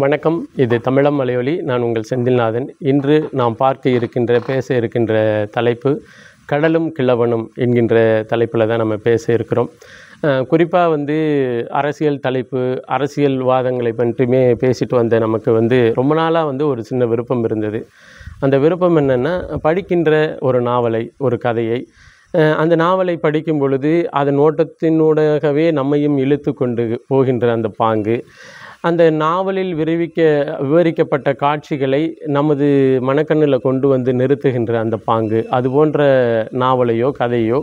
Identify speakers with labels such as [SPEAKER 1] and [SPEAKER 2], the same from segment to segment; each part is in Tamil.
[SPEAKER 1] வணக்கம். இது தமிழம் மலையொலி. நான் உங்கள் செந்தில்நாதன். இன்று நாம் பேச இருக்கின்ற தலைப்பு கடலும் கிழவனும் என்கின்ற தலைப்பில் தான் நம்ம பேச இருக்கிறோம். குறிப்பாக அரசியல் தலைப்பு, அரசியல் வாதங்களை பற்றியுமே பேசிட்டு வந்த நமக்கு ரொம்ப நாளாக ஒரு சின்ன விருப்பம் இருந்தது. அந்த விருப்பம் என்னென்னா, படிக்கின்ற ஒரு நாவலை, ஒரு கதையை, அந்த நாவலை படிக்கும் பொழுது அதன் ஓட்டத்தினூடாகவே நம்மையும் இழுத்து கொண்டு போகின்ற அந்த பாங்கு, அந்த நாவலில் விவரிக்கப்பட்ட காட்சிகளை நமது மனக்கண்ணில் கொண்டு வந்து நிறுத்துகின்ற அந்த பாங்கு, அதுபோன்ற நாவலையோ கதையோ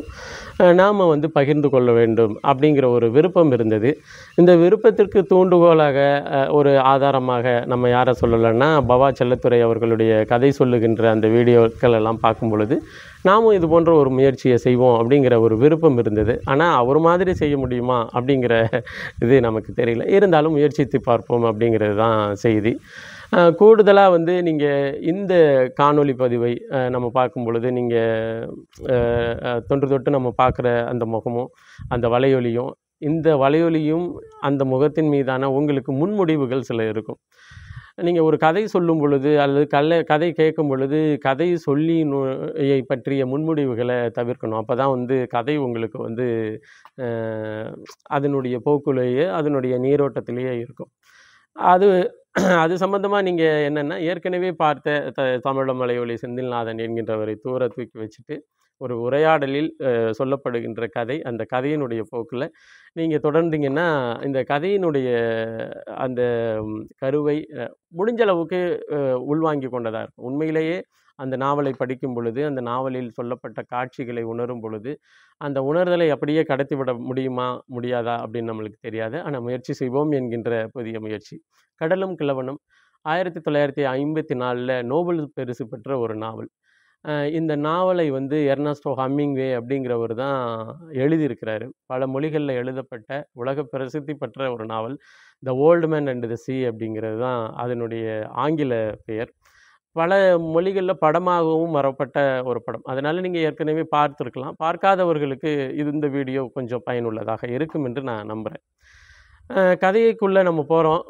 [SPEAKER 1] நாம் பகிர்ந்து கொள்ள வேண்டும் அப்படிங்கிற ஒரு விருப்பம் இருந்தது. இந்த விருப்பத்திற்கு தூண்டுகோலாக ஒரு ஆதாரமாக நம்ம யாரை சொல்லலைன்னா, பவா செல்லத்துரை அவர்களுடைய கதை சொல்லுகின்ற அந்த வீடியோக்கள் எல்லாம் பார்க்கும் பொழுது நாமும் இது போன்ற ஒரு முயற்சியை செய்வோம் அப்படிங்கிற ஒரு விருப்பம் இருந்தது. ஆனால் அவர் மாதிரி செய்ய முடியுமா அப்படிங்கிற இது நமக்கு தெரியல. இருந்தாலும் முயற்சித்து பார்ப்போம் அப்படிங்கிறது தான் செய்தி. கூடுதலாக நீங்கள் இந்த காணொளி பதிவை நம்ம பார்க்கும் பொழுது தொன்று தொட்டு நம்ம பார்க்குற அந்த முகமும் அந்த இந்த வலையொலியும் அந்த முகத்தின் மீதான உங்களுக்கு முன்முடிவுகள் சில இருக்கும். நீங்கள் ஒரு கதை சொல்லும் பொழுது அல்லது கதை கேட்கும் பொழுது கதை பற்றிய முன்முடிவுகளை தவிர்க்கணும். அப்போ தான் கதை உங்களுக்கு அதனுடைய போக்குலேயே அதனுடைய நீரோட்டத்திலேயே இருக்கும். அது சம்பந்தமாக நீங்கள் என்னென்னா, ஏற்கனவே பார்த்த தமிழம் மலையொலி செந்தில்நாதன் என்கின்றவரை தூர தூக்கி வச்சுட்டு ஒரு உரையாடலில் சொல்லப்படுகின்ற கதை, அந்த கதையினுடைய போக்கில் நீங்கள் தொடர்ந்தீங்கன்னா, இந்த கதையினுடைய அந்த கருவை முடிஞ்ச அளவுக்கு உள்வாங்கி கொண்டதாக இருக்கும். உண்மையிலேயே அந்த நாவலை படிக்கும் பொழுது, அந்த நாவலில் சொல்லப்பட்ட காட்சிகளை உணரும் பொழுது, அந்த உணர்தலை அப்படியே கடத்திவிட முடியுமா முடியாதா அப்படின்னு நம்மளுக்கு தெரியாது. ஆனால் முயற்சி செய்வோம் என்கின்ற புதிய முயற்சி. கடலும் கிழவனும் 1954 நோபல் பரிசு பெற்ற ஒரு நாவல். இந்த நாவலை எர்னஸ்டோ ஹம்மிங்வே அப்படிங்கிறவர் தான் எழுதியிருக்கிறாரு. பல மொழிகளில் எழுதப்பட்ட உலக பிரசித்தி பெற்ற ஒரு novel. The old man and the sea அப்படிங்கிறது தான் அதனுடைய ஆங்கில பெயர். பல மொழிகளில் படமாகவும் வரப்பட்ட ஒரு படம். அதனால் நீங்கள் ஏற்கனவே பார்த்துருக்கலாம். பார்க்காதவர்களுக்கு இந்த வீடியோ கொஞ்சம் பயனுள்ளதாக இருக்கும் என்று நான் நம்புகிறேன். கதைக்குள்ளே நம்ம போகிறோம்.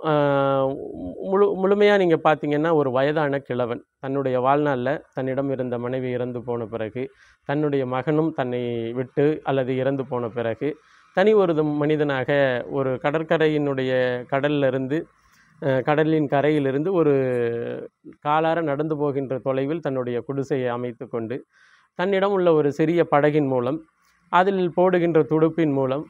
[SPEAKER 1] முழுமையாக நீங்கள் பார்த்தீங்கன்னா, ஒரு வயதான கிழவன் தன்னுடைய வாழ்நாளில் தன்னிடம் இருந்த மனைவி இறந்து போன பிறகு, தன்னுடைய மகனும் தன்னை விட்டு அல்லது இறந்து போன பிறகு, தனி ஒரு மனிதனாக ஒரு கடலின் கரையிலிருந்து ஒரு காலார நடந்து போகின்ற தொலைவில் தன்னுடைய குடிசையை அமைத்து கொண்டு, தன்னிடம் உள்ள ஒரு சிறிய படகின் மூலம், அதில் போடுகின்ற துடுப்பின் மூலம்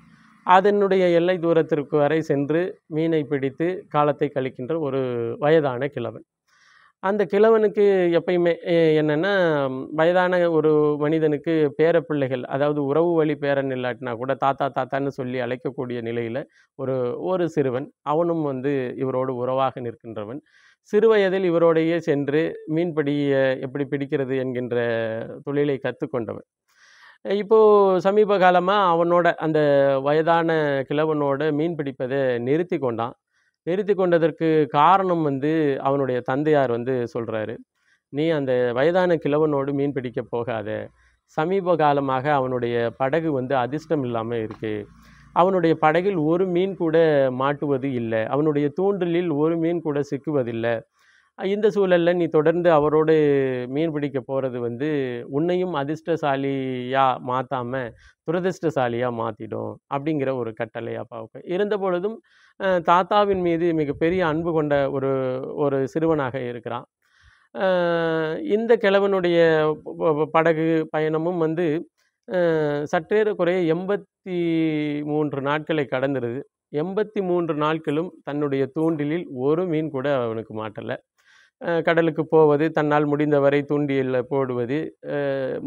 [SPEAKER 1] அதனுடைய எல்லை தூரத்திற்கு வரை சென்று மீனை பிடித்து காலத்தை கழிக்கின்ற ஒரு வயதான கிழவன். அந்த கிழவனுக்கு எப்பயுமே என்னென்னா, வயதான ஒரு மனிதனுக்கு பேரப்பிள்ளைகள், அதாவது உறவு வழி பேரன் இல்லாட்டினா கூட தாத்தான்னு சொல்லி அழைக்கக்கூடிய நிலையில் ஒரு சிறுவன், அவனும் இவரோடு உறவாக நிற்கின்றவன். சிறுவயதில் இவரோடையே சென்று மீன்பிடியை எப்படி பிடிக்கிறது என்கின்ற தொழிலை கற்றுக்கொண்டவன். இப்போது சமீப காலமாக அவனோட அந்த வயதான கிழவனோட மீன் பிடிப்பதை நிறுத்தி கொண்டான். நிறுத்தி கொண்டதற்கு காரணம் அவனுடைய தந்தையார் சொல்கிறாரு, நீ அந்த வயதான கிழவனோடு மீன் பிடிக்க போகாத. சமீப காலமாக அவனுடைய படகு அதிர்ஷ்டம் இல்லாமல் இருக்குது. அவனுடைய படகில் ஒரு மீன் கூட மாட்டுவது இல்லை. அவனுடைய தூண்டிலில் ஒரு மீன் கூட சிக்குவதில்லை. இந்த சூழலில் நீ தொடர்ந்து அவரோடு மீன் பிடிக்க போகிறது உன்னையும் அதிர்ஷ்டசாலியாக மாற்றாமல் துரதிர்ஷ்டசாலியாக மாற்றிடும் அப்படிங்கிற ஒரு கட்டளை அப்பாவுக்கு. இருந்த பொழுதும் தாத்தாவின் மீது மிகப்பெரிய அன்பு கொண்ட ஒரு சிறுவனாக இருக்கிறான். இந்த கிழவனுடைய படகு பயணமும் சற்றேறக்குறைய 83 நாட்களை கடந்துருது. 83 நாட்களும் தன்னுடைய தூண்டிலில் ஒரு மீன் கூட அவனுக்கு மாட்டலை. கடலுக்கு போவது, தன்னால் முடிந்தவரை தூண்டிலில் போடுவது,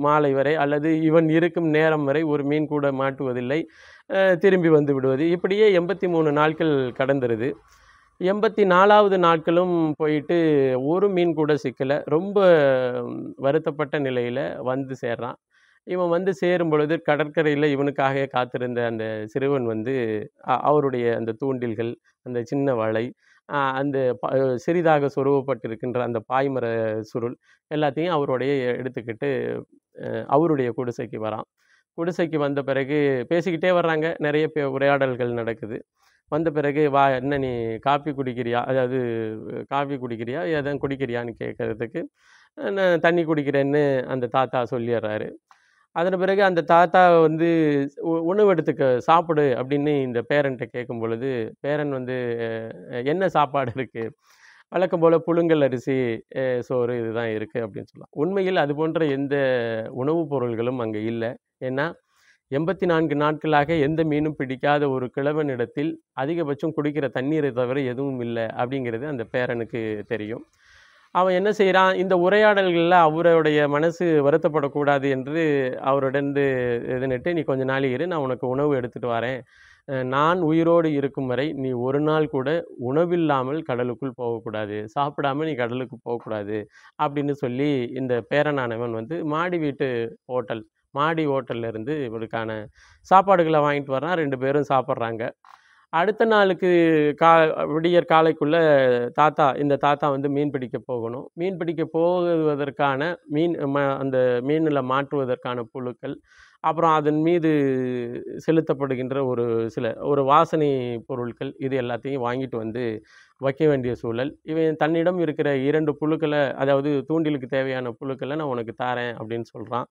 [SPEAKER 1] மாலை வரை அல்லது இவன் இருக்கும் நேரம் வரை ஒரு மீன் கூட மாட்டுவதில்லை, திரும்பி வந்து விடுவது. இப்படியே 83 நாட்கள் கடந்துருது. 84வது நாட்களும் போயிட்டு ஒரு மீன் கூட சிக்கலை. ரொம்ப வருத்தப்பட்ட நிலையில் சேர்றான். இவன் சேரும் பொழுது கடற்கரையில் இவனுக்காக காத்திருந்த அந்த சிறுவன் அவருடைய அந்த தூண்டில்கள், அந்த சின்ன வலை, அந்த சிறிதாக சொருவப்பட்டிருக்கின்ற அந்த பாய்மர சுருள் எல்லாத்தையும் அவருடைய எடுத்துக்கிட்டு அவருடைய குடிசைக்கு வரான். குடிசைக்கு வந்த பிறகு பேசிக்கிட்டே வர்றாங்க. நிறைய உரையாடல்கள் நடக்குது. வந்த பிறகு, "வா என்ன நீ காப்பி குடிக்கிறியா? அதாவது காஃபி குடிக்கிறியா? எதுவும் குடிக்கிறியான்னு?" கேட்கறதுக்கு, நான் தண்ணி குடிக்கிறேன்னு அந்த தாத்தா சொல்லிர்றாரு. அதன் பிறகு அந்த தாத்தா வந்து உணவு எடுத்துக்க சாப்பிடு அப்படின்னு இந்த பேரன்ட்ட கேட்கும் பொழுது, பேரன் வந்து என்ன சாப்பாடு இருக்கு? வழக்கம் போல புழுங்கல் அரிசி, சோறு இதுதான் இருக்கு அப்படின்னு சொல்லலாம். உண்மையில் அது போன்ற எந்த உணவுப் பொருள்களும் அங்க இல்ல. ஏன்னா 84 நாட்களாக எந்த மீனும் பிடிக்காத ஒரு கிழவனிடத்தில் அதிகபட்சம் குடிக்கிற தண்ணீரை தவிர எதுவும் இல்ல அப்படிங்கிறது அந்த பேரனுக்கு தெரியும். அவன் என்ன செய்றான், இந்த உரையாடல்கள்ல அவருடைய மனசு வருத்தப்படக்கூடாது என்று அவரிடந்து இதுன்னுட்டு, "நீ கொஞ்ச நாழி இரு, நான் உனக்கு உணவு எடுத்துட்டு வரேன். நான் உயிரோடு இருக்கும் வரை நீ ஒரு நாள் கூட உணவில்லாமல் கடலுக்குள் போகக்கூடாது. சாப்பிடாம நீ கடலுக்கு போகக்கூடாது." அப்படின்னு சொல்லி இந்த பேரனானவன் வந்து ஹோட்டல் மாடி ஹோட்டல்ல இருந்து இவருக்கான சாப்பாடுகள வாங்கிட்டு வர்றான். 2 பேரும் சாப்பிடுறாங்க. அடுத்த நாளுக்கு கா விடியற் காலைக்குள்ள இந்த தாத்தா வந்து மீன் பிடிக்க போகணும். மீன் பிடிக்க போவதற்கான அந்த மீன்ல மாட்டுவதற்கான புழுக்கள், அப்புறம் அதன் மீது செலுத்தப்படுகின்ற ஒரு வாசனை பொருட்கள், இது எல்லாத்தையும் வாங்கிட்டு வந்து வைக்க வேண்டிய சூழல். இவன் தன்னிடம் இருக்கிற 2 புழுக்கள, அதாவது தூண்டிலுக்கு தேவையான புழுக்கள நான் உனக்கு தாரேன் அப்படின்னு சொல்றான்.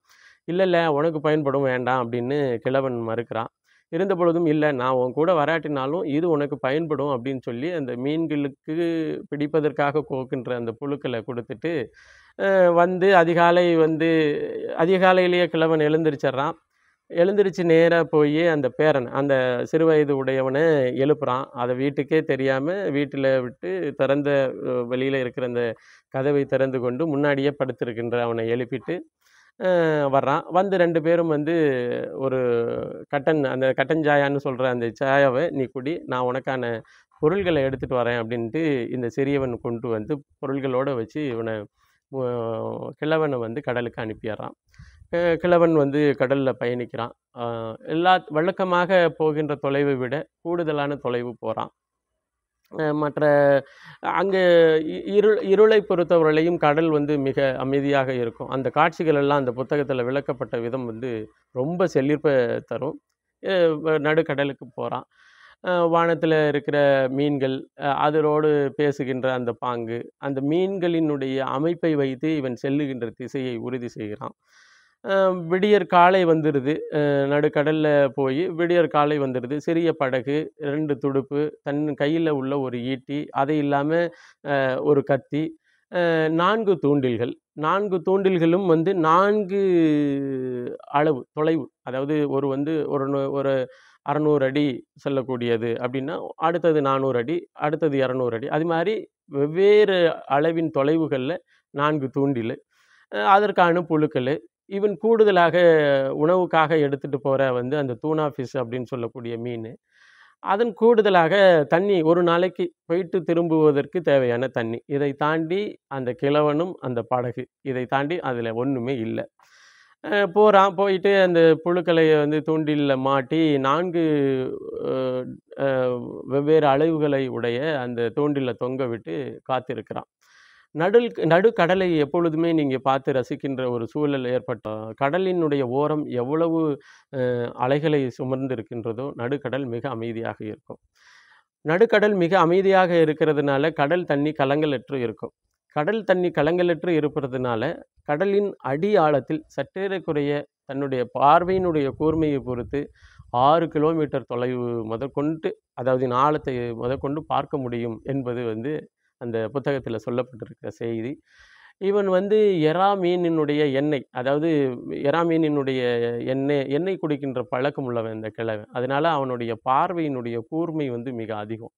[SPEAKER 1] "இல்ல, இல்ல உனக்கு பயன்படும் வேண்டாம்" அப்படின்னு கிழவன் மறுக்கிறான். இருந்த பொழுதும், "இல்ல நான் உன் கூட வராட்டினாலும் இது உனக்கு பயன்படும்" அப்படின்னு சொல்லி அந்த மீன்களுக்கு பிடிப்பதற்காக கோக்கின்ற அந்த புழுக்கள குடுத்துட்டு, வந்து அதிகாலையிலேயே கிழவன் எழுந்திரிச்சர்றான். எழுந்திருச்சு நேரா போயி அந்த பேரன், அந்த சிறுவயது உடையவன எழுப்புறான். அத வீட்டுக்கே தெரியாம வீட்டில விட்டு திறந்த வெளியில இருக்கிற அந்த கதவை திறந்து கொண்டு முன்னாடியே படுத்திருக்கின்ற அவனை எழுப்பிட்டு வர்றான். வந்து 2 பேரும் வந்து ஒரு அந்த கட்டன் சாயான்னு சொல்ற அந்த சாயாவ "நீ குடி, நான் உனக்கான பொருள்கள எடுத்துட்டு வரேன்" அப்படின்ட்டு இந்த சிறியவன் கொண்டு வந்து பொருள்களோட வச்சு மு கிழவன வந்து கடலுக்கு அனுப்பிர்றான். கிழவன் வந்து கடல்ல பயணிக்கிறான். அ வழக்கமாக போகின்ற தொலைவை விட கூடுதலான தொலைவு போறான். மற்ற அங்க இருளை பொறுத்தவரையிலும் கடல் வந்து மிக அமைதியாக இருக்கும். அந்த காட்சிகள் எல்லாம் அந்த புத்தகத்தில விளக்கப்பட்ட விதம் வந்து ரொம்ப செழிப்ப தரும். அ நடுக்கடலுக்கு போறான். வானத்தில இருக்கிற மீன்கள், அதனோடு பேசுகின்ற அந்த பாங்கு, அந்த மீன்களினுடைய அமைப்பை வைத்து இவன் செல்லுகின்ற திசையை உறுதி செய்கிறான். அ விடியற் காலை வந்துருது. நடுக்கடல்ல போயி விடியற் காலை வந்துருது. சிறிய படகு, 2 துடுப்பு, தன் கையில உள்ள ஒரு ஈட்டி, அது இல்லாம ஒரு கத்தி, 4 தூண்டில்கள். 4 தூண்டில்களும் வந்து 4 தொலைவு. அதாவது ஒரு 600 அடி செல்லக்கூடியது அப்டின்னா, அடுத்தது 400 அடி, அடுத்தது 200 அடி. அது மாரி வெவ்வேறு அளவின் தொலைவுகள்ல 4 தூண்டிலு. அதற்கான புழுக்களு. ஈவன் கூடுதலாக உணவுக்காக எடுத்துட்டு போற வந்து அந்த டூனா ஃபிஷ் அப்படின்னு சொல்லக்கூடிய மீனு. அதன் கூடுதலாக தண்ணி ஒரு நாளைக்கு போயிட்டு திரும்புவதற்கு தேவையான தண்ணி. இதை தாண்டி அந்த கிழவனும், அந்த படகு. இதை தாண்டி அதில ஒண்ணுமே இல்ல. போறான். போயிட்டு அந்த புழுக்களை வந்து தூண்டில்ல மாட்டி 4 அ அ வெவ்வேறு அளவுகளை உடைய அந்த தூண்டில தொங்க விட்டு காத்திருக்கிறான். நடுக்கடலை எப்பொழுதுமே நீங்க பார்த்து ரசிக்கின்ற ஒரு சூழல் ஏற்பட்டா, கடலினுடைய ஓரம் எவ்வளவு அலைகளை சுமந்து இருக்கின்றதோ, நடுக்கடல் மிக அமைதியாக இருக்கும். நடுக்கடல் மிக அமைதியாக இருக்கிறதுனால, கடல் தண்ணி கலங்கலற்று இருக்கும். கடல் தண்ணி கலங்கலற்று இருப்பதனால, கடலின் அடி ஆழத்தில் சற்றேறக்குறைய தன்னுடைய பார்வையினுடைய கூர்மையை பொறுத்து 6 கிலோமீட்டர் தொலைவு முதற்கொண்டு, அதாவது ஆழத்தை முதற்கொண்டு பார்க்க முடியும் என்பது வந்து அந்த புத்தகத்தில சொல்லப்பட்டிருக்கிற செய்தி. இவன் வந்து எறா மீனினுடைய எண்ணெய், அதாவது எறா மீனினுடைய எண்ணெய் குடிக்கின்ற பழக்கம் உள்ளவன் இந்த கிழவன். அதனால அவனுடைய பார்வையினுடைய கூர்மை வந்து மிக அதிகம்.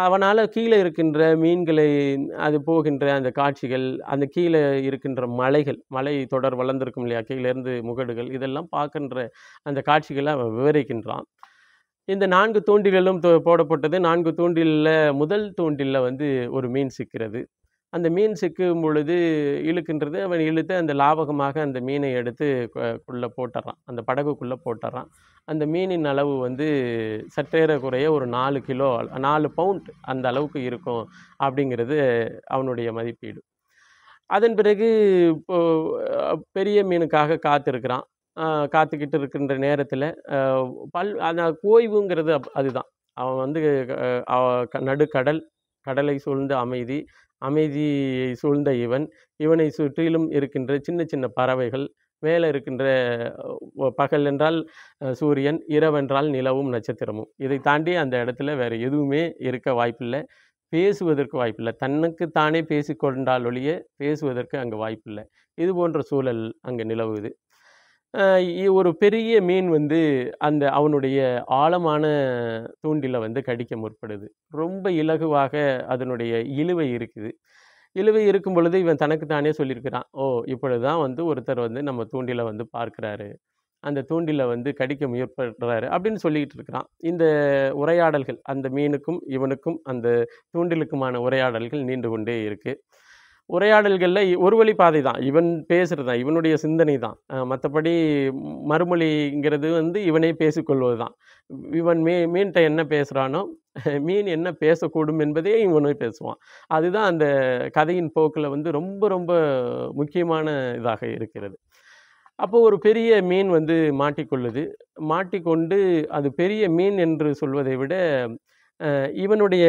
[SPEAKER 1] அவனால கீழ இருக்கின்ற மீன்களை, அது போகின்ற அந்த காட்சிகள், அந்த கீழ இருக்கின்ற மலை தொடர் வளர்ந்திருக்கும் இல்லையா? கீழேருந்து முகடுகள், இதெல்லாம் பார்க்கின்ற அந்த காட்சிகள அவன் விவரிக்கின்றான். இந்த 4 தூண்டில்களும் போடப்பட்டது. 4 தூண்டில்ல முதல் தூண்டில்ல வந்து ஒரு மீன் சிக்கிறது. அந்த மீன் சிக்கும் பொழுது இழுக்கின்றது. அவன் இழுத்து அந்த லாவகமாக அந்த மீனை எடுத்து குள்ள போட்டுர்றான். அந்த படகுக்குள்ள போட்டுர்றான். அந்த மீனின் அளவு வந்து சற்றேறக்குறைய ஒரு 4 கிலோ 4 பவுண்ட் அந்த அளவுக்கு இருக்கும் அப்படிங்கிறது அவனுடைய மதிப்பீடு. அதன் பிறகு இப்போ பெரிய மீனுக்காக காத்திருக்கிறான். காத்துக்கிட்டு இருக்கின்ற நேரத்தில, அந்த ஓய்வுங்கிறது அதுதான். அவன் வந்து நடுக்கடல், கடலை சூழ்ந்த அமைதி, அமைதியை சூழ்ந்த இவன், இவனை சுற்றிலும் இருக்கின்ற சின்ன சின்ன பறவைகள், மேலே இருக்கின்ற பகல் என்றால் சூரியன், இரவென்றால் நிலவும் நட்சத்திரமும். இதை தாண்டி அந்த இடத்துல வேறு எதுவுமே இருக்க வாய்ப்பில்ல. பேசுவதற்கு வாய்ப்பில்ல. தன்னுக்கு தானே பேசிக்கொண்டால் ஒழிய பேசுவதற்கு அங்கு வாய்ப்பில்ல. இது போன்ற சூழல் அங்கு நிலவுது. ஒரு பெரிய மீன் வந்து அந்த அவனுடைய ஆழமான தூண்டில வந்து கடிக்க முற்படுது. ரொம்ப இலகுவாக அதனுடைய இழுவை இருக்குது. இழுவை இருக்கும் பொழுது இவன் தனக்கு தானே சொல்லியிருக்கிறான். ஓ! இப்பொழுதுதான் வந்து ஒருத்தர் வந்து நம்ம தூண்டில வந்து பார்க்கிறாரு. அந்த தூண்டில வந்து கடிக்க முற்படுறாரு அப்படின்னு சொல்லிக்கிட்டு இருக்கிறான். இந்த உரையாடல்கள் அந்த மீனுக்கும், இவனுக்கும் அந்த தூண்டிலுக்குமான உரையாடல்கள் நீண்டு கொண்டே இருக்கு. உரையாடல்கள்ல ஒரு வழி பாதை தான். இவன் பேசுறது தான். இவனுடைய சிந்தனை தான். மத்தபடி மறுமொழிங்கிறது வந்து இவனே பேசிக்கொள்வது தான். இவன் மீன்ட்ட என்ன பேசுறானோ, மீன் என்ன பேசக்கூடும் என்பதே இவனே பேசுவான். அதுதான் அந்த கதையின் போக்குல வந்து ரொம்ப ரொம்ப முக்கியமான இதாக இருக்கிறது. அப்போ ஒரு பெரிய மீன் வந்து மாட்டிக்கொள்ளுது. மாட்டிக்கொண்டு அது பெரிய மீன் என்று சொல்வதை விட, இவனுடைய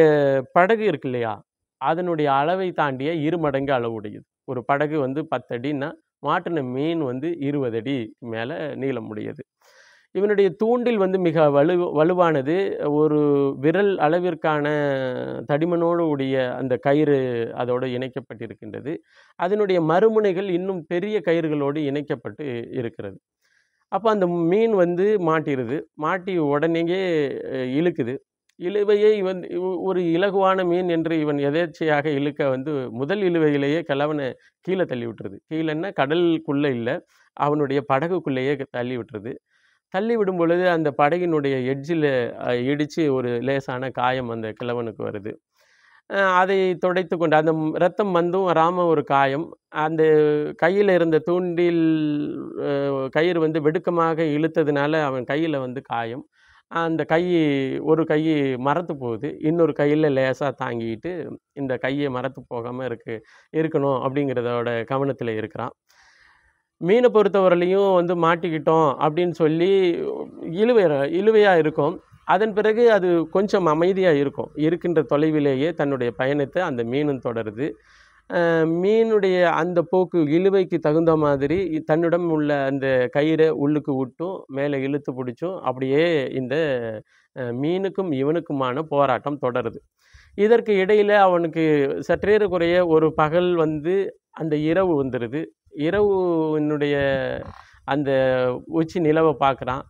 [SPEAKER 1] படகு இருக்கு இல்லையா? அதனுடைய அளவை தாண்டிய 2 மடங்கு அளவுடையது. ஒரு படகு வந்து 10 அடின்னா, மாட்டுன மீன் வந்து 20 அடி மேல நீளம் உடையது. இவனுடைய தூண்டில் வந்து மிக வலுவானது. ஒரு விரல் அளவிற்கான தடிமனோடு உடைய அந்த கயிறு அதோடு இணைக்கப்பட்டிருக்கின்றது. அதனுடைய மறுமுனைகள் இன்னும் பெரிய கயிறுகளோடு இணைக்கப்பட்டு இருக்கிறது. அப்ப அந்த மீன் வந்து மாட்டிருது. மாட்டி உடனேயே இழுக்குது. இழுவையை வந்து ஒரு இலகுவான மீன் என்று இவன் எதேர்ச்சையாக இழுக்க வந்து முதல் இழுவையிலேயே கிழவன கீழ தள்ளி விட்டுருது. கீழன்னா கடலுக்குள்ள இல்ல. அவனுடைய படகுக்குள்ளேயே தள்ளி விட்டுருது. தள்ளி விடும் பொழுது அந்த படகினுடைய எட்ஜில இடிச்சு ஒரு லேசான காயம் அந்த கிழவனுக்கு வருது. அதை துடைத்துக்கொண்டு அந்த ரத்தம் வந்தும் வராம ஒரு காயம். அந்த கையில இருந்த தூண்டில் கயிறு வந்து வெடுக்கமாக இழுத்ததுனால அவன் கையில வந்து காயம். அந்த ஒரு கை மரத்து போகுது. இன்னொரு கையில லேசா தாங்கிட்டு, இந்த கைய மரத்து போகாம இருக்கணும் அப்படிங்கிறதோட கவனத்தில இருக்கிறான். மீன பொறுத்தவரையிலயும் வந்து மாட்டிக்கிட்டோம் அப்படின்னு சொல்லி இழுவையா இருக்கும். அதன் பிறகு அது கொஞ்சம் அமைதியா இருக்கும். இருக்கின்ற தொலைவிலேயே தன்னுடைய பயணத்த அந்த மீனும் தொடருது. மீனுடைய அந்த போக்கு இழுவைக்கு தகுந்த மாதிரி தன்னிடம் உள்ள அந்த கயிற உள்ளுக்கு விட்டும், மேலே இழுத்து பிடிச்சும் அப்படியே இந்த மீனுக்கும் இவனுக்குமான போராட்டம் தொடருது. இதற்கு இடையில அவனுக்கு சற்றேறக்குறைய ஒரு பகல் வந்து அந்த இரவு வந்துருது. இரவுனுடைய அந்த உச்சி நிலவ பார்க்குறான்.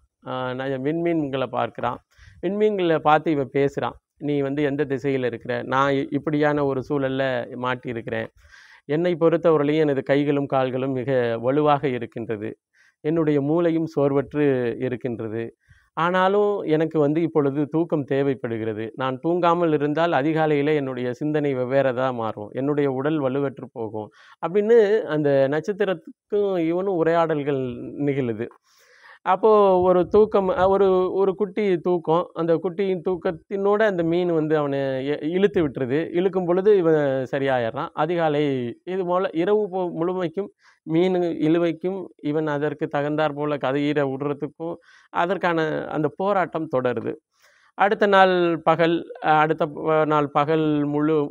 [SPEAKER 1] விண்மீன்கள பார்க்குறான். விண்மீன்கள பார்த்து இவன் பேசுறான். "நீ வந்து எந்த திசையில இருக்கிற? நான் இப்படியான ஒரு சூழல்ல மாட்டியிருக்கிறேன். என்னை பொறுத்தவரையிலும் எனது கைகளும், கால்களும் மிக வலுவாக இருக்கின்றது. என்னுடைய மூளையும் சோர்வற்று இருக்கின்றது. ஆனாலும் எனக்கு வந்து இப்பொழுது தூக்கம் தேவைப்படுகிறது. நான் தூங்காமல் இருந்தால் அதிகாலையில என்னுடைய சிந்தனை வெவ்வேறதா மாறும். என்னுடைய உடல் வலுவற்று போகும்." அப்படின்னு அந்த நட்சத்திரத்துக்கும் இவனும் உரையாடல்கள் நிகழுது. அப்போ ஒரு தூக்கம் ஒரு ஒரு குட்டி தூக்கம். அந்த குட்டியின் தூக்கத்தினோட அந்த மீன் வந்து அவன இழுத்து விட்டுருது. இழுக்கும் பொழுது இவன் சரியாயிர்றான். அதிகாலை இது போல இரவு முழுமைக்கும் மீன் இழுவைக்கும், இவன் அதற்கு தகுந்தாற் போல கயிற விடுறதுக்கும், அதற்கான அந்த போராட்டம் தொடருது. அடுத்த நாள் பகல் அடுத்த நாள் பகல்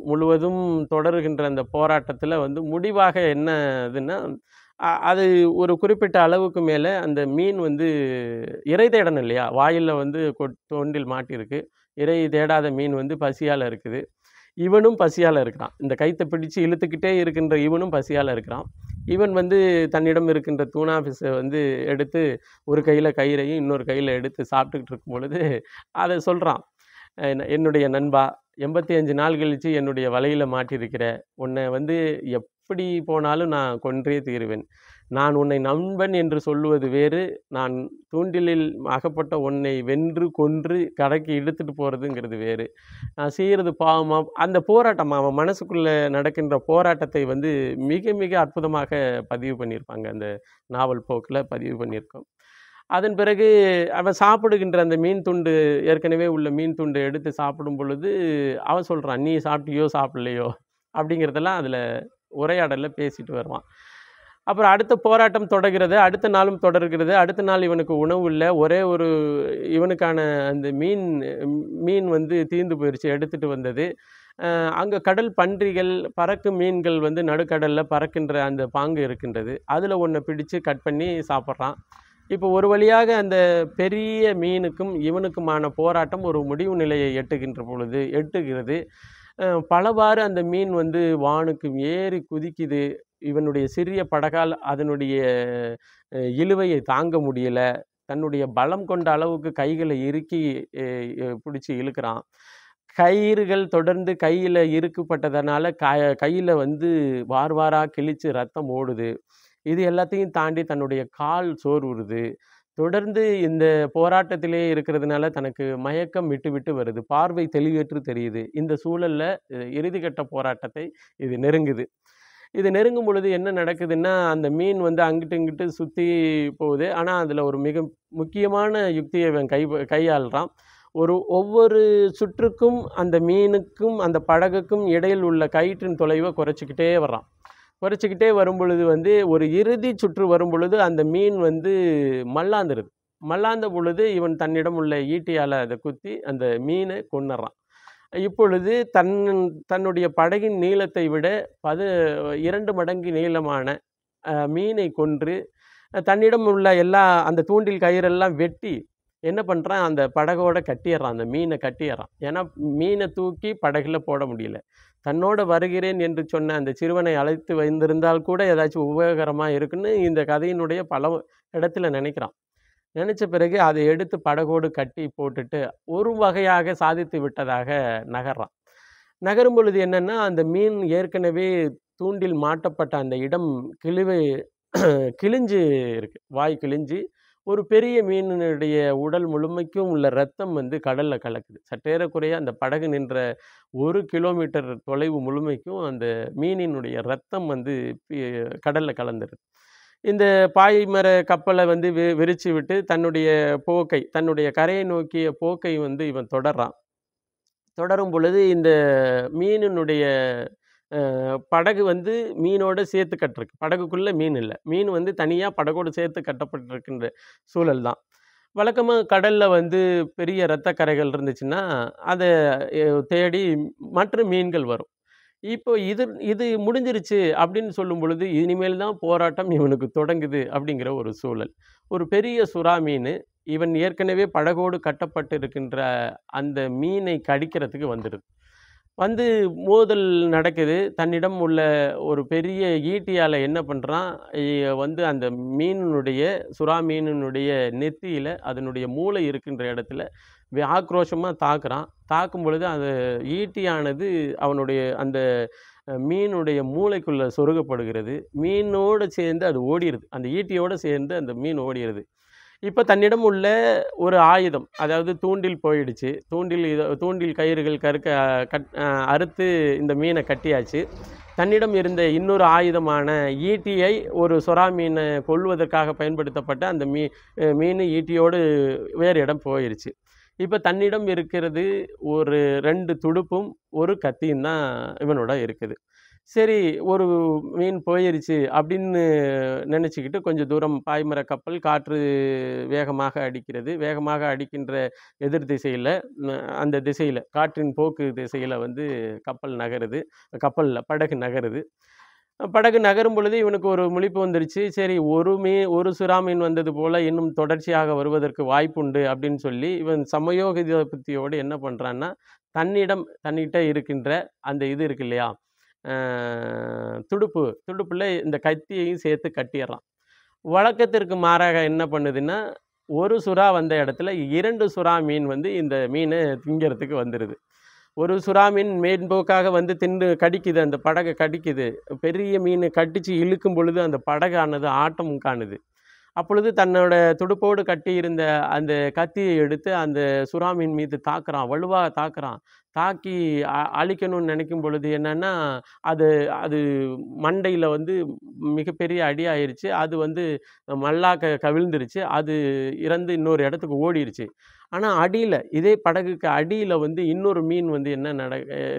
[SPEAKER 1] முழுவதும் தொடருகின்ற அந்த போராட்டத்தில வந்து முடிவாக என்ன இதுன்னா, அது ஒரு குறிப்பிட்ட அளவுக்கு மேல அந்த மீன் வந்து இரை தேடணும் இல்லையா? வாயில வந்து தூண்டில் மாட்டியிருக்கு. இரை தேடாத மீன் வந்து பசியால இருக்குது. இவனும் பசியால இருக்கிறான். இந்த கயித்த பிடிச்சு இழுத்துக்கிட்டே இருக்கின்ற இவனும் பசியால இருக்கிறான். இவன் வந்து தன்னிடம் இருக்கின்ற டூனா ஃபிஷ்ஷ வந்து எடுத்து ஒரு கையில கயிறையும், இன்னொரு கையில எடுத்து சாப்பிட்டுக்கிட்டு இருக்கும் பொழுது, அத சொல்றான். என்னுடைய நண்பா, 85 நாள் கழிச்சு என்னுடைய வலையில மாட்டியிருக்கிற. உன்னை வந்து எப்படி போனாலும் நான் கொன்றே தீருவேன். நான் உன்னை நண்பன் என்று சொல்லுவது வேறு. நான் தூண்டிலில் அகப்பட்ட உன்னை வென்று, கொன்று கரைக்கு இழுத்துட்டு போறதுங்கிறது வேறு. நான் செய்யறது பாவமா? அந்த போராட்டம் அவன் மனசுக்குள்ள நடக்கின்ற போராட்டத்தை வந்து மிக மிக அற்புதமாக பதிவு பண்ணியிருப்பாங்க. அந்த நாவல் போக்குல பதிவு பண்ணியிருக்கும். அதன் பிறகு அவன் சாப்பிடுகின்ற அந்த மீன் துண்டு ஏற்கனவே உள்ள மீன் துண்ட எடுத்து சாப்பிடும் பொழுது, அவன் சொல்றான், "நீ சாப்பிட்டியோ, சாப்பிடலையோ?" அப்படிங்கிறதெல்லாம் அதில உரையாடல்ல பேசிட்டு வருவான். அப்புறம் அடுத்த போராட்டம் தொடர்கிறது. அடுத்த நாளும் தொடர்கிறது. அடுத்த நாள் இவனுக்கு உணவு இல்ல. ஒரே ஒரு இவனுக்கான அந்த மீன் வந்து தீர்ந்து போயிருச்சு எடுத்துட்டு வந்தது. அங்க கடல் பன்றிகள், பறக்கும் மீன்கள் வந்து நடுக்கடல்ல பறக்கின்ற அந்த பாங்கு இருக்கின்றது. அதில ஒண்ண பிடிச்சு கட் பண்ணி சாப்பிட்றான். இப்போ ஒரு வழியாக அந்த பெரிய மீனுக்கும் இவனுக்குமான போராட்டம் ஒரு முடிவு நிலையை எட்டுகிறது. பலவாறு அந்த மீன் வந்து வானுக்கு ஏறி குதிக்குது. இவனுடைய சிறிய படகால் அதனுடைய இழுவையை தாங்க முடியல. தன்னுடைய பலம் கொண்ட அளவுக்கு கைகளை இறுக்கி பிடிச்சி இழுக்கிறான். கயிறுகள் தொடர்ந்து கையில இறுக்கப்பட்டதனால கையில வந்து வார் வாரா கிழிச்சு ரத்தம் ஓடுது. இது எல்லாத்தையும் தாண்டி தன்னுடைய கால் சோர்வுறுது. தொடர்ந்து இந்த போராட்டத்திலே இருக்கிறதுனால தனக்கு மயக்கம் விட்டு விட்டு வருது. பார்வை தெளிவற்று தெரியுது. இந்த சூழல்ல இறுதிக்கட்ட போராட்டத்தை இது நெருங்குது. இது நெருங்கும் பொழுது என்ன நடக்குதுன்னா, அந்த மீன் வந்து அங்கிட்டு இங்கிட்டு சுத்தி போகுது. ஆனா, அதில ஒரு மிக முக்கியமான யுக்திய இவன் கையாள்றான். ஒவ்வொரு சுற்றுக்கும் அந்த மீனுக்கும், அந்த படகுக்கும் இடையில் உள்ள கயிற்றின் தொலைவ குறைச்சுக்கிட்டே வர்றான். குறைச்சுக்கிட்டே வரும்பொழுது வந்து ஒரு இறுதி சுற்று வரும்பொழுது அந்த மீன் வந்து மல்லாந்துருது. மல்லாந்த பொழுது இவன் தன்னிடம் உள்ள ஈட்டியால அத குத்தி அந்த மீன கொன்னுறான். இப்பொழுது தன்னுடைய படகின் நீளத்தை விட 2 மடங்கு நீளமான மீனை கொன்று தன்னிடம் உள்ள அந்த தூண்டில் கயிறெல்லாம் வெட்டி என்ன பண்ணுறான், அந்த படகோட கட்டிடுறான். அந்த மீனை கட்டிடுறான். ஏன்னா மீனை தூக்கி படகுல போட முடியல. தன்னோட வருகிறேன் என்று சொன்ன அந்த சிறுவனை அழைத்து வந்திருந்தால் கூட ஏதாச்சும் உபயோகரமாக இருக்குன்னு இந்த கதையினுடைய பல இடத்துல நினைக்கிறான். நினச்ச பிறகு அதை எடுத்து படகோடு கட்டி போட்டுட்டு ஒரு வகையாக சாதித்து விட்டதாக நகர்றான். நகரும் பொழுது என்னென்னா, அந்த மீன் ஏற்கனவே தூண்டில் மாட்டப்பட்ட அந்த இடம் கிழிஞ்சு இருக்கு. வாய் கிழிஞ்சு ஒரு பெரிய மீனினுடைய உடல் முழுமைக்கும் உள்ள ரத்தம் வந்து கடல்ல கலக்குது. சற்றேறக்குறைய அந்த படகு நின்ற 1 கிலோமீட்டர் தொலைவு முழுமைக்கும் அந்த மீனினுடைய ரத்தம் வந்து கடல்ல கலந்துருது. இந்த பாய்மர கப்பலை வந்து விரிச்சு விட்டு தன்னுடைய கரையை நோக்கிய போக்கை வந்து இவன் தொடர்றான். தொடரும் பொழுது இந்த மீனினுடைய படகு வந்து மீனோட சேர்த்து கட்டிருக்கு. படகுக்குள்ள மீன் இல்ல. மீன் வந்து தனியா படகோடு சேர்த்து கட்டப்பட்டிருக்கின்ற சூழல் தான். வழக்கமா கடல்ல வந்து பெரிய இரத்த கறைகள் இருந்துச்சுன்னா, அத தேடி மற்ற மீன்கள் வரும். இப்போ இது முடிஞ்சிருச்சு அப்படின்னு சொல்லும் பொழுது, இனிமேல் தான் போராட்டம் இவனுக்கு தொடங்குது அப்படிங்கிற ஒரு சூழல். ஒரு பெரிய சுறா மீனு, இவன் ஏற்கனவே படகோடு கட்டப்பட்டு இருக்கின்ற அந்த மீனை கடிக்கிறதுக்கு வந்துடுது. வந்து மோதல் நடக்குது. தன்னிடம் உள்ள ஒரு பெரிய ஈட்டியால என்ன பண்றான், வந்து அந்த சுறா மீனினுடைய நெத்தியில அதனுடைய மூளை இருக்கின்ற இடத்துல ஆக்ரோஷமா தாக்குறான். தாக்கும் பொழுது அந்த ஈட்டியானது அவனுடைய அந்த மீனுடைய மூளைக்குள்ள சொருகப்படுகிறது. மீனோடு சேர்ந்து அது ஓடிருது. அந்த ஈட்டியோடு சேர்ந்து அந்த மீன் ஓடிருது. இப்போ தன்னிடம் உள்ள ஒரு ஆயுதம், அதாவது தூண்டில் போயிடுச்சு. தூண்டில் கயிறுகள் அறுத்து இந்த மீனை கட்டியாச்சு. தன்னிடம் இருந்த இன்னொரு ஆயுதமான ஈட்டியை ஒரு சுறா மீனை கொல்வதற்காக பயன்படுத்தப்பட்ட அந்த மீன் ஈட்டியோடு வேறு இடம் போயிடுச்சு. இப்போ தன்னிடம் இருக்கிறது ஒரு 2 துடுப்பும், ஒரு கத்தியும் தான் இவனோட இருக்குது. சரி, ஒரு மீன் போயிருச்சு அப்படின்னு நினச்சிக்கிட்டு கொஞ்சம் தூரம் பாய்மர கப்பல், காற்று வேகமாக அடிக்கிறது. வேகமாக அடிக்கின்ற எதிர் திசையில், அந்த திசையில் காற்றின் போக்கு திசையில் வந்து படகு நகருது. படகு நகரும் பொழுது இவனுக்கு ஒரு முழிப்பு வந்துருச்சு. சரி, ஒரு சுறா மீன் வந்தது போல் இன்னும் தொடர்ச்சியாக வருவதற்கு வாய்ப்புண்டு அப்படின்னு சொல்லி இவன் சமயோகித புத்தியோடு என்ன பண்ணுறான்னா, தன்னிட்ட இருக்கின்ற அந்த இது இருக்கு இல்லையா, துடுப்பில் இந்த கத்தியையும் சேர்த்து கட்டிடுறான். வழக்கத்திற்கு மாறாக என்ன பண்ணுதுன்னா, ஒரு சுறா வந்த இடத்துல 2 சுறா மீன் வந்து இந்த மீனை திங்கிறதுக்கு வந்துடுது. ஒரு சுறா மீன் மேன்போக்காக வந்து கடிக்குது, அந்த படகை கடிக்குது. பெரிய மீன் கடிச்சு இழுக்கும் பொழுது அந்த படகானது ஆட்டம் காணுது. அப்பொழுது தன்னோட துடுப்போடு கட்டியிருந்த அந்த கத்தியை எடுத்து அந்த சுறா மீன் மீது தாக்குறான். வலுவாக தாக்குறான். தாக்கி அழிக்கணும்னு நினைக்கும் பொழுது என்னன்னா, அது மண்டையில் வந்து மிகப்பெரிய அடி ஆயிருச்சு. அது வந்து கவிழ்ந்துருச்சு. அது இறந்து இன்னொரு இடத்துக்கு ஓடிருச்சு. ஆனால் இதே படகுக்கு அடியில் வந்து இன்னொரு மீன் வந்து என்ன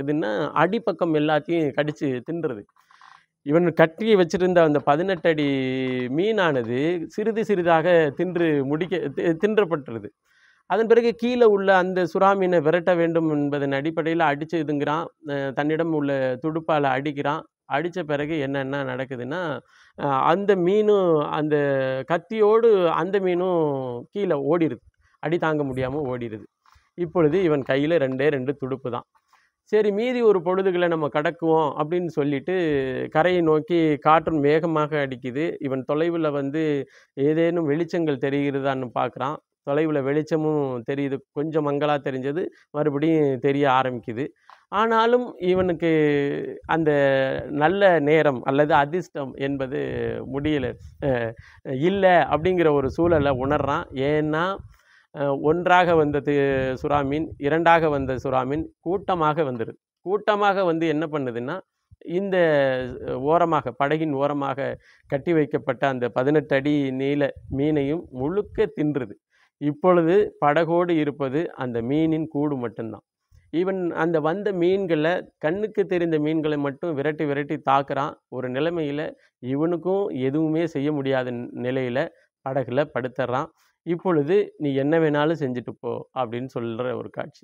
[SPEAKER 1] இதுன்னா, அடிப்பக்கம் எல்லாத்தையும் கடிச்சு தின்றுது. இவன் கட்டி வச்சிருந்த அந்த 18 அடி மீனானது சிறிது சிறிதாக தின்றப்பட்டுருது. அதன் பிறகு கீழே உள்ள அந்த சுறா மீனை விரட்ட வேண்டும் என்பதன் அடிப்படையில் அடிச்சு இதுங்கிறான். தன்னிடம் உள்ள துடுப்பால் அடிக்கிறான். அடித்த பிறகு என்னென்ன நடக்குதுன்னா, அந்த மீனும் அந்த கத்தியோடு அந்த மீனும் கீழே ஓடிடுது. அடி தாங்க முடியாமல் ஓடிடுது. இப்பொழுது இவன் கையில் 2 துடுப்பு தான். சரி, மீதி ஒரு பொழுதுகளை நம்ம கடக்குவோம் அப்படின்னு சொல்லிட்டு கரையை நோக்கி காற்றும் வேகமாக அடிக்குது. இவன் தொலைவில் வந்து ஏதேனும் வெளிச்சங்கள் தெரிகிறதான்னு பார்க்குறான். தொலைவில் வெளிச்சமும் தெரியுது. கொஞ்சம் மங்கலாக தெரிஞ்சது மறுபடியும் தெரிய ஆரம்பிக்குது. ஆனாலும் இவனுக்கு அந்த நல்ல நேரம் அல்லது அதிர்ஷ்டம் என்பது முடியலை, இல்லை அப்படிங்கிற ஒரு சூழலை உணர்றான். ஏன்னா ஒன்றாக வந்த சுறாமீன், 2ஆக வந்த சுறாமீன் கூட்டமாக வந்துடுது. கூட்டமாக வந்து என்ன பண்ணுதுன்னா, இந்த ஓரமாக படகின் ஓரமாக கட்டி வைக்கப்பட்ட அந்த 18 அடி நீள மீனையும் முழுக்க தின்றுது. இப்பொழுது படகோடு இருப்பது அந்த மீனின் கூடு மட்டும்தான். ஈவன் அந்த வந்த மீன்களை, கண்ணுக்கு தெரிந்த மீன்களை மட்டும் விரட்டி விரட்டி தாக்குறான். ஒரு நிலைமையில் இவனுக்கும் எதுவுமே செய்ய முடியாத நிலையில் படகுல படுத்துறான். இப்பொழுது நீ என்ன வேணாலும் செஞ்சுட்டு போ அப்படின்னு சொல்கிற ஒரு காட்சி.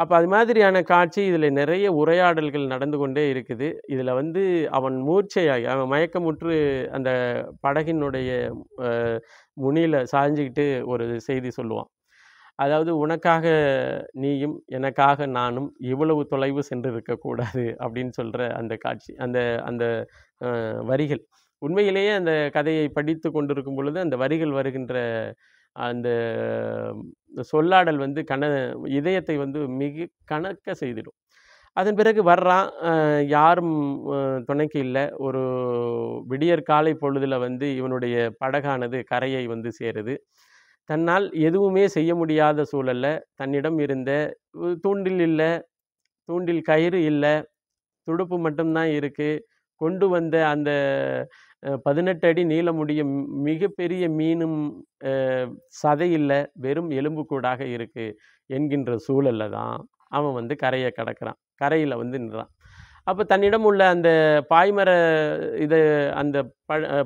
[SPEAKER 1] அப்போ அது மாதிரியான காட்சி இதில் நிறைய உரையாடல்கள் நடந்து கொண்டே இருக்குது. இதில் வந்து அவன் மூர்ச்சையாகி, அவன் மயக்கமுற்று அந்த படகினுடைய முனியில் சாய்ஞ்சிக்கிட்டு ஒரு செய்தி சொல்லுவான். அதாவது, உனக்காக நீயும் எனக்காக நானும் இவ்வளவு தொலைவு சென்று இருக்கக்கூடாது அப்படின்னு சொல்கிற அந்த காட்சி, அந்த அந்த வரிகள் உண்மையிலேயே அந்த கதையை படித்து கொண்டிருக்கும் பொழுது அந்த வரிகள் வருகின்ற அந்த சொல்லாடல் வந்து இதயத்தை வந்து மிக கணக்க செய்திடும். அதன் பிறகு வர்றான். யாரும் துணைக்கு இல்லை. ஒரு விடியற் காலை பொழுதில் வந்து இவனுடைய படகானது கரையை வந்து சேருது. தன்னால் எதுவுமே செய்ய முடியாத சூழலில் தன்னிடம் இருந்த தூண்டில் இல்லை, தூண்டில் கயிறு இல்லை, துடுப்பு மட்டும்தான் இருக்குது. கொண்டு வந்த அந்த 18 அடி நீளமுடைய மிகப்பெரிய மீனும் சதை இல்லை, வெறும் எலும்புக்கூடாக இருக்குது என்கின்ற சூழலில் தான் அவன் வந்து கரையை கடக்கிறான். கரையில் வந்து நின்றான். அப்போ தன்னிடம் உள்ள அந்த அந்த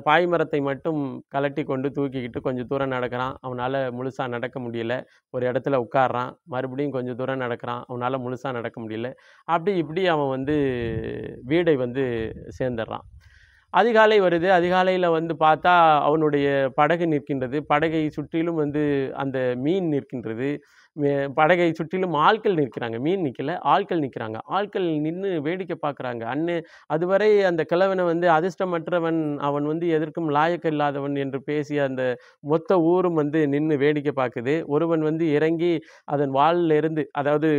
[SPEAKER 1] பாய்மரத்தை மட்டும் கலட்டி கொண்டு தூக்கிக்கிட்டு கொஞ்சம் தூரம் நடக்கிறான். அவனால் முழுசாக நடக்க முடியல. ஒரு இடத்துல உட்கார்றான். மறுபடியும் கொஞ்சம் தூரம் நடக்கிறான். அவனால் முழுசாக நடக்க முடியல. அப்படி இப்படி அவன் வந்து வீடை வந்து சேர்ந்துடுறான். அதிகாலை வருது. அதிகாலையில் வந்து பார்த்தா அவனுடைய படகு நிற்கின்றது. படகை சுற்றிலும் வந்து அந்த மீன் நிற்கின்றது. படகை சுற்றிலும் ஆட்கள் நிற்கிறாங்க. மீன் நிற்கல, ஆட்கள் நிற்கிறாங்க. ஆட்கள் நின்று வேடிக்கை பார்க்குறாங்க. அதுவரை அந்த கிழவனை வந்து அதிர்ஷ்டமற்றவன், அவன் வந்து எதற்கும் லாயக்கு இல்லாதவன் என்று பேசிய அந்த மொத்த ஊரும் வந்து நின்று வேடிக்கை பார்க்குது. ஒருவன் வந்து இறங்கி அதன் வாலிலிருந்து, அதாவது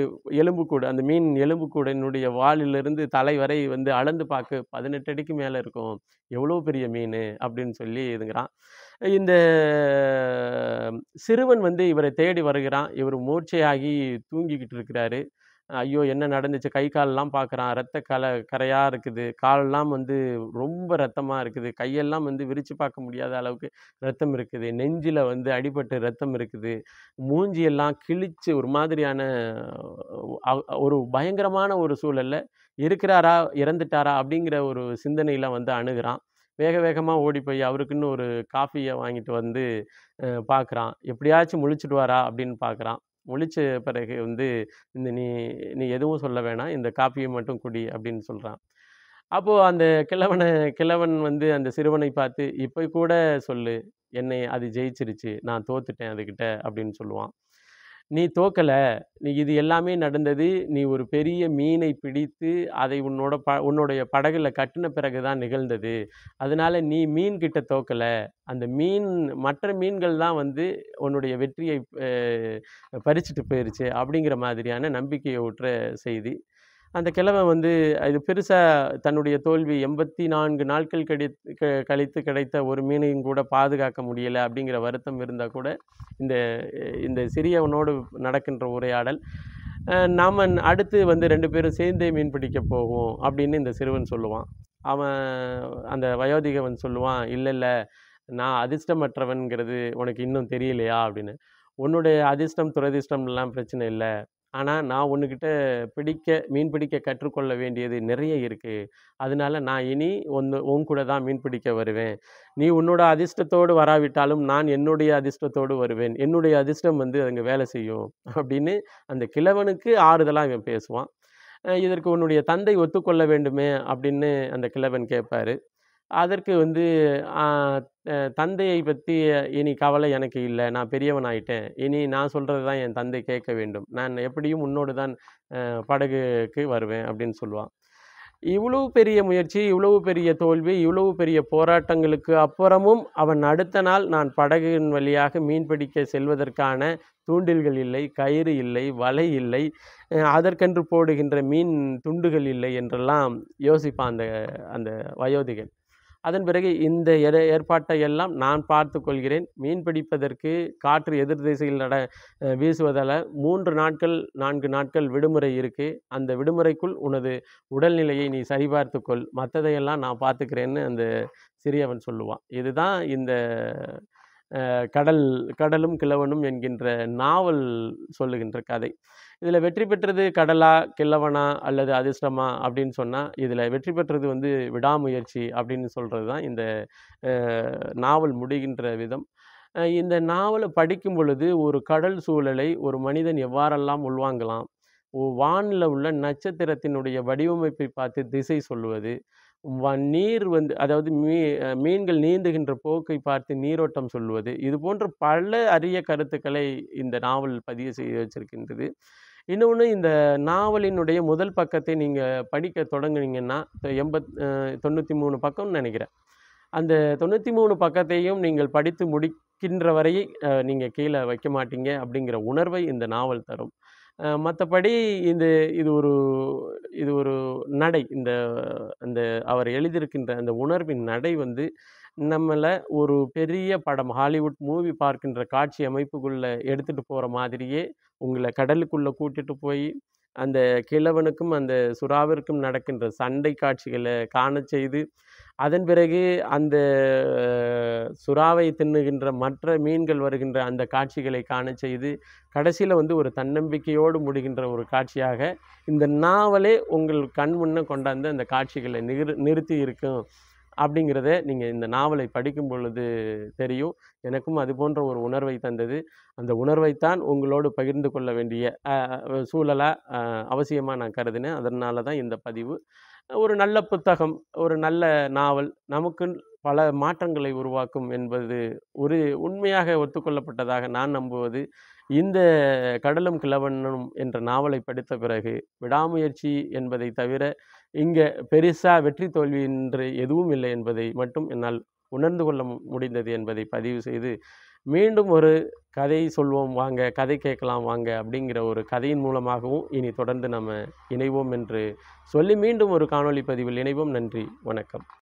[SPEAKER 1] எலும்புக்கூடு, அந்த மீன் எலும்புக்கூடனுடைய வாலிலிருந்து தலை வரை வந்து அளந்து பார்க்க 18 அடிக்கு மேலே இருக்கும், எவ்வளோ பெரிய மீன் அப்படின்னு சொல்லி இதுங்கிறான். இந்த சிறுவன் வந்து இவரை தேடி வருகிறான். இவர் மூர்ச்சையாகி தூங்கிக்கிட்டு இருக்கிறாரு. ஐயோ, என்ன நடந்துச்சு? கை காலெல்லாம் பார்க்குறான். ரத்த கரையாக இருக்குது. காலெல்லாம் வந்து ரொம்ப ரத்தமாக இருக்குது. கையெல்லாம் வந்து விரித்து பார்க்க முடியாத அளவுக்கு ரத்தம் இருக்குது. நெஞ்சில் வந்து அடிபட்டு ரத்தம் இருக்குது. மூஞ்சியெல்லாம் கிழிச்சு ஒரு மாதிரியான ஒரு பயங்கரமான ஒரு சூழலில் இருக்கிறாரா, இறந்துட்டாரா அப்படிங்கிற ஒரு சிந்தனையில் வந்து அணுகிறான். வேக வேகமாக ஓடி போய் அவருக்குன்னு ஒரு காஃபியை வாங்கிட்டு வந்து பார்க்குறான். எப்படியாச்சும் முழிச்சிடுவாரா அப்படின்னு பார்க்குறான். முழிச்ச பிறகு வந்து நீ நீ எதுவும் சொல்ல வேணாம், இந்த காப்பியை மட்டும் குடி அப்படின்னு சொல்கிறான். அப்போது அந்த கிழவன் வந்து அந்த சிறுவனை பார்த்து, இப்போ கூட சொல்லு, என்னை அது ஜெயிச்சிருச்சு, நான் தோத்துட்டேன் அதுக்கிட்ட அப்படின்னு சொல்லுவான். நீ தோக்கல, நீ இது எல்லாமே நடந்தது, நீ ஒரு பெரிய மீனை பிடித்து அதை உன்னுடைய படகுல கட்டின பிறகு தான் நிகழ்ந்தது. அதனால நீ மீன்கிட்ட தோக்கல. அந்த மற்ற மீன்கள் தான் வந்து உன்னுடைய வெற்றியை பறிச்சுட்டு போயிருச்சு அப்படிங்கிற மாதிரியான நம்பிக்கையை ஊட்டுற செய்தி. அந்த கிழவன் வந்து இது பெருசாக தன்னுடைய தோல்வி 84 நாட்கள் கழித்து கிடைத்த ஒரு மீனையும் கூட பாதுகாக்க முடியலை அப்படிங்கிற வருத்தம் இருந்தால் கூட, இந்த இந்த சிறியவனோடு நடக்கின்ற உரையாடல், நாம் அடுத்து வந்து 2 பேரும் சேர்ந்தே மீன் பிடிக்க போவோம் அப்படின்னு இந்த சிறுவன் சொல்லுவான். அவன் அந்த வயோதிகவன் சொல்லுவான், இல்லை இல்லை, நான் அதிர்ஷ்டமற்றவன்கிறது உனக்கு இன்னும் தெரியலையா அப்படின்னு. உன்னுடைய அதிர்ஷ்டம் துரதிர்ஷ்டம்லாம் பிரச்சனை இல்லை. ஆனால் நான் உன்னுக்கிட்ட மீன் பிடிக்க கற்றுக்கொள்ள வேண்டியது நிறைய இருக்குது. அதனால நான் இனி உன் கூட தான் மீன் பிடிக்க வருவேன். நீ உன்னோட அதிர்ஷ்டத்தோடு வராவிட்டாலும் நான் என்னுடைய அதிர்ஷ்டத்தோடு வருவேன். என்னுடைய அதிர்ஷ்டம் வந்து அங்கே வேலை செய்யும் அப்படின்னு அந்த கிழவனுக்கு ஆறுதலாக இவன் பேசுவான். இதற்கு உன்னுடைய தந்தை ஒத்துக்கொள்ள வேண்டுமே அப்படின்னு அந்த கிழவன் கேட்பாரு. அதற்கு வந்து ஆ தந்தையை பத்தி இனி கவலை எனக்கு இல்ல. நான் பெரியவன் ஆயிட்டேன். இனி நான் சொல்றது தான் என் தந்தை கேட்க வேண்டும். நான் எப்படியும் உன்னோடு தான் படகுக்கு வருவேன் அப்படின்னு சொல்லுவான். இவ்வளவு பெரிய முயற்சி, இவ்வளவு பெரிய தோல்வி, இவ்வளவு பெரிய போராட்டங்களுக்கு அப்புறமும் அவன் அடுத்த நாள் நான் படகின் வழியாக மீன் பிடிக்க செல்வதற்கான தூண்டில்கள் இல்லை, கயிறு இல்லை, வலை இல்லை, அதற்கென்று போடுகின்ற மீன் துண்டுகள் இல்லை என்றெல்லாம் யோசிப்பான் அந்த அந்த வயோதிகன். அதன் பிறகு இந்த ஏற்பாட்டை எல்லாம் நான் பார்த்து கொள்கிறேன். மீன் பிடிப்பதற்கு காற்று எதிர் திசையில் வீசுவதால் 3 நாட்கள் 4 நாட்கள் விடுமுறை இருக்கு. அந்த விடுமுறைக்குள் உனது உடல்நிலையை நீ சரிபார்த்துக்கொள். மற்றதையெல்லாம் நான் பார்த்துக்கிறேன்னு அந்த சிறியவன் சொல்லுவான். இதுதான் இந்த கடலும் கிழவனும் என்கின்ற நாவல் சொல்லுகின்ற கதை. இதில் வெற்றி பெற்றது கடலா, கிழவனா அல்லது அதிர்ஷ்டமா அப்படின்னு சொன்னால், இதில் வெற்றி பெற்றது வந்து விடாமுயற்சி அப்படின்னு சொல்கிறது தான் இந்த நாவல் முடிகின்ற விதம். இந்த நாவலை படிக்கும் பொழுது ஒரு கடல் சூழலை ஒரு மனிதன் எவ்வாறெல்லாம் உள்வாங்கலாம், வானில் உள்ள நட்சத்திரத்தினுடைய வடிவமைப்பை பார்த்து திசை சொல்லுவது, நீர் வந்து அதாவது மீன்கள் நீந்துகின்ற போக்கை பார்த்து நீரோட்டம் சொல்லுவது, இது போன்ற பல அரிய கருத்துக்களை இந்த நாவல் பதிவு செய்து வச்சிருக்கின்றது. இன்னொன்று, இந்த நாவலினுடைய முதல் பக்கத்தை நீங்கள் படிக்க தொடங்குனீங்கன்னா 93 பக்கம்னு நினைக்கிறேன். அந்த 93 பக்கத்தையும் நீங்கள் படித்து முடிக்கின்ற வரை நீங்கள் கீழே வைக்க மாட்டீங்க அப்படிங்கிற உணர்வை இந்த நாவல் தரும். மற்றபடி இது ஒரு இது ஒரு நடை. அந்த அவர் எழுதியிருக்கின்ற அந்த உணர்வின் நடை வந்து நம்மள ஒரு பெரிய படம், ஹாலிவுட் மூவி பார்க்கின்ற காட்சி அமைப்புக்குள்ளே எடுத்துகிட்டு போகிற மாதிரியே உங்களை கடலுக்குள்ளே கூட்டிகிட்டு போய் அந்த கிழவனுக்கும் அந்த சுறாவிற்கும் நடக்கின்ற சண்டை காட்சிகளை காண செய்து, அதன் பிறகு அந்த சுறாவை தின்னுகின்ற மற்ற மீன்கள் வருகின்ற அந்த காட்சிகளை காண செய்து, கடைசியில் வந்து ஒரு தன்னம்பிக்கையோடு முடிகின்ற ஒரு காட்சியாக இந்த நாவலே உங்கள் கண் முன்ன கொண்டாந்து அந்த காட்சிகளை நிறுத்தி இருக்கும் அப்படிங்கிறத நீங்கள் இந்த நாவலை படிக்கும் பொழுது தெரியும். எனக்கும் அது போன்ற ஒரு உணர்வை தந்தது. அந்த உணர்வைத்தான் உங்களோடு பகிர்ந்து கொள்ள வேண்டிய சூழலாக அவசியமாக நான் கருதினேன். அதனால தான் இந்த பதிவு. ஒரு நல்ல புத்தகம், ஒரு நல்ல நாவல் நமக்கு பல மாற்றங்களை உருவாக்கும் என்பது ஒரு உண்மையாக ஒத்துக்கொள்ளப்பட்டதாக நான் நம்புவது. இந்த கடலும் கிழவனும் என்ற நாவலை படித்த பிறகு விடாமுயற்சி என்பதை தவிர இங்கே பெருசாக வெற்றி தோல்வி என்று எதுவும் இல்லை என்பதை மட்டும் என்னால் உணர்ந்து கொள்ள முடிந்தது என்பதை பதிவு செய்து, மீண்டும் ஒரு கதை சொல்வோம் வாங்க, கதை கேட்கலாம் வாங்க அப்படிங்கிற ஒரு கதையின் மூலமாகவும் இனி தொடர்ந்து நம்ம இணைவோம் என்று சொல்லி மீண்டும் ஒரு காணொளி பதிவில் இணைவோம். நன்றி, வணக்கம்.